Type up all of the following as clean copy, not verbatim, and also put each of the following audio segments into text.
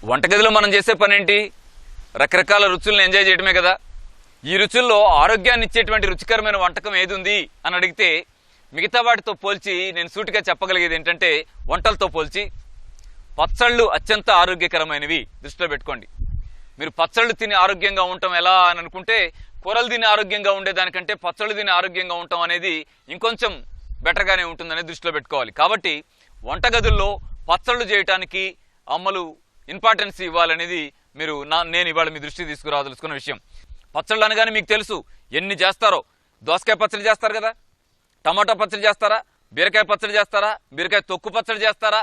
వంటగదిలో మనం చేసే పని ఏంటి? రకరకాల రుచులను ఎంజాయ్ చేయడమే కదా. ఈ రుచుల్లో ఆరోగ్యాన్ని ఇచ్చేటువంటి రుచికరమైన వంటకం ఏది ఉంది అని అడిగితే మిగతా వాటితో పోల్చి నేను సూటిగా చెప్పగలిగేది ఏంటంటే, వంటలతో పోల్చి పచ్చళ్ళు అత్యంత ఆరోగ్యకరమైనవి. దృష్టిలో పెట్టుకోండి. మీరు పచ్చళ్ళు తిని ఆరోగ్యంగా ఉండటం ఎలా అని అనుకుంటే, కూరలు తిని ఆరోగ్యంగా ఉండేదానికంటే పచ్చళ్ళు తిని ఆరోగ్యంగా ఉండటం అనేది ఇంకొంచెం బెటర్గానే ఉంటుందని దృష్టిలో పెట్టుకోవాలి. కాబట్టి వంటగదుల్లో పచ్చళ్ళు చేయటానికి అమ్మలు ఇంపార్టెన్స్ ఇవ్వాలనేది నేను ఇవాళ మీ దృష్టికి తీసుకురాదలుచుకున్న విషయం. పచ్చళ్ళు అనగానే మీకు తెలుసు ఎన్ని చేస్తారో. దోసకాయ పచ్చడి చేస్తారు కదా, టమాటా పచ్చడి చేస్తారా, బీరకాయ పచ్చడి చేస్తారా, బీరకాయ తొక్కు పచ్చడి చేస్తారా,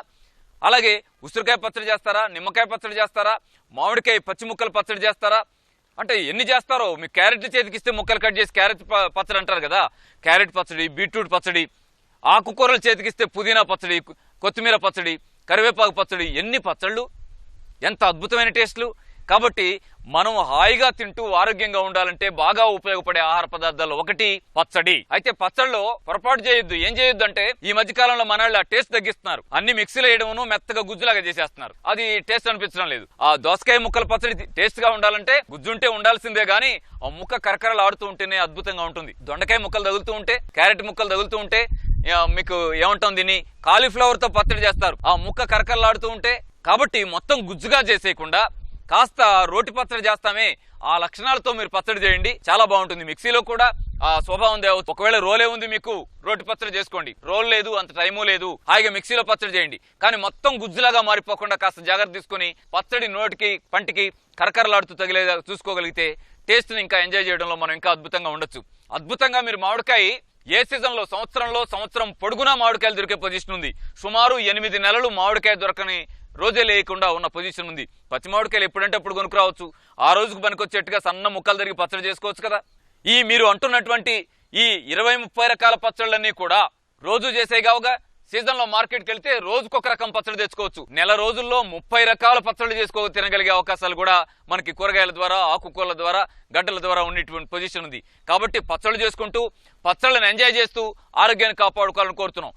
అలాగే ఉసిరికాయ పచ్చడి చేస్తారా, నిమ్మకాయ పచ్చడి చేస్తారా, మామిడికాయ పచ్చి ముక్కలు పచ్చడి చేస్తారా, అంటే ఎన్ని చేస్తారో. మీకు క్యారెట్ చేతికిస్తే ముక్కలు కట్ చేసి క్యారెట్ పచ్చడి అంటారు కదా, క్యారెట్ పచ్చడి, బీట్రూట్ పచ్చడి, ఆకుకూరలు చేతికిస్తే పుదీనా పచ్చడి, కొత్తిమీర పచ్చడి, కరివేపాకు పచ్చడి, ఎన్ని పచ్చళ్ళు, ఎంత అద్భుతమైన టేస్ట్లు. కాబట్టి మనం హాయిగా తింటూ ఆరోగ్యంగా ఉండాలంటే బాగా ఉపయోగపడే ఆహార పదార్థాల్లో ఒకటి పచ్చడి. అయితే పచ్చళ్ళలో పొరపాటు చేయొద్దు. ఏం చేయొద్దు అంటే, ఈ మధ్య కాలంలో మనల్ని ఆ టేస్ట్ తగ్గిస్తున్నారు. అన్ని మిక్సీలో వేయడము, మెత్తగా గుజ్జులాగా చేసేస్తున్నారు. అది టేస్ట్ అనిపించడం లేదు. ఆ దోసకాయ ముక్కల పచ్చడి టేస్ట్ గా ఉండాలంటే గుజ్జుంటే ఉండాల్సిందే గానీ ఆ ముక్క కరకరలు ఆడుతూ ఉంటేనే అద్భుతంగా ఉంటుంది. దొండకాయ ముక్కలు తగులుతూ ఉంటే, క్యారెట్ ముక్కలు తగులుతూ ఉంటే, మీకు ఏమంటాం దీన్ని, కాలీఫ్లవర్ తో పచ్చడి చేస్తారు, ఆ ముక్క కరకరలాడుతూ ఉంటే. కాబట్టి మొత్తం గుజ్జుగా చేసేయకుండా కాస్త రోటి పచ్చడి చేస్తామే, ఆ లక్షణాలతో మీరు పచ్చడి చేయండి, చాలా బాగుంటుంది. మిక్సీలో కూడా ఆ స్వభావం దేవచ్చు. ఒకవేళ రోలే ఉంది మీకు, రోటి పచ్చడి చేసుకోండి. రోల్ లేదు, అంత టైము లేదు, హాయిగా మిక్సీలో పచ్చడి చేయండి. కానీ మొత్తం గుజ్జులాగా మారిపోకుండా కాస్త జాగ్రత్త తీసుకుని పచ్చడి నోటికి పంటికి కరకరలాడుతూ తగిలేదా చూసుకోగలిగితే టేస్ట్ ని ఇంకా ఎంజాయ్ చేయడంలో మనం ఇంకా అద్భుతంగా ఉండొచ్చు. అద్భుతంగా మీరు మామిడికాయ ఏ సీజన్ లో, సంవత్సరం పొడుగునా మామిడికాయలు దొరికే పొజిషన్ ఉంది. సుమారు 8 నెలలు మామిడికాయ దొరకని రోజే లేకుండా ఉన్న పొజిషన్ ఉంది. పచ్చి మామిడికాయలు ఎప్పుడంటే అప్పుడు కొనుక్కురావచ్చు. ఆ రోజుకు పనికొచ్చేట్టుగా సన్న ముక్కలు తిరిగి పచ్చడి చేసుకోవచ్చు కదా. ఈ మీరు అంటున్నటువంటి ఈ 20-30 రకాల పచ్చళ్ళన్నీ కూడా రోజు చేసేగావుగా. సీజన్ లో మార్కెట్కి వెళ్తే రోజుకొక రకం పచ్చడి తెచ్చుకోవచ్చు. నెల రోజుల్లో 30 రకాల పచ్చళ్ళు తినగలిగే అవకాశాలు కూడా మనకి కూరగాయల ద్వారా, ఆకుకూరల ద్వారా, గడ్డల ద్వారా ఉన్నటువంటి పొజిషన్ ఉంది. కాబట్టి పచ్చళ్ళు చేసుకుంటూ పచ్చళ్ళని ఎంజాయ్ చేస్తూ ఆరోగ్యాన్ని కాపాడుకోవాలని కోరుతున్నాం.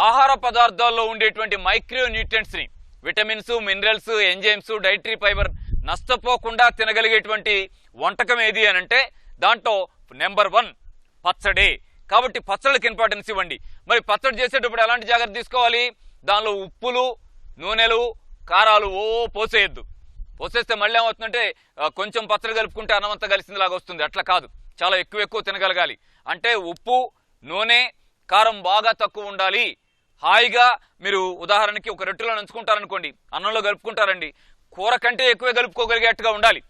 ఆహార పదార్థాల్లో ఉండేటువంటి మైక్రో న్యూట్రియంట్స్ ని, vitamins, minerals, enzymes, dietary fibre నష్టపోకుండా తినగలిగేటువంటి వంటకం ఏది అని అంటే దాంట్లో నెంబర్ 1 పచ్చడి. కాబట్టి పచ్చళ్ళకి ఇంపార్టెన్స్ ఇవ్వండి. మరి పచ్చడి చేసేటప్పుడు ఎలాంటి జాగ్రత్త తీసుకోవాలి? దానిలో ఉప్పులు, నూనెలు, కారాలు పోసేయద్దు. పోసేస్తే మళ్ళీ ఏమవుతుందంటే కొంచెం పచ్చడి కలుపుకుంటే అన్నమంతా కలిసిందిలాగా వస్తుంది. అట్లా కాదు, చాలా ఎక్కువ తినగలగాలి. అంటే ఉప్పు, నూనె, కారం బాగా తక్కువ ఉండాలి. హాయిగా మీరు ఉదాహరణకి ఒక రొట్టెలో నంచుకుంటారనుకోండి, అన్నంలో కలుపుకుంటారండి, కూర కంటే ఎక్కువే కలుపుకోగలిగేట్టుగా ఉండాలి.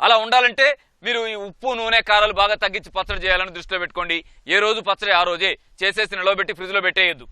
అలా ఉండాలంటే మీరు ఈ ఉప్పు, నూనె, కారాలు బాగా తగ్గించి పచ్చడి చేయాలని దృష్టిలో పెట్టుకోండి. ఏ రోజు పచ్చడి ఆ రోజే చేసేసి నిలవబెట్టి ఫ్రిడ్జ్ లో పెట్టేయద్దు.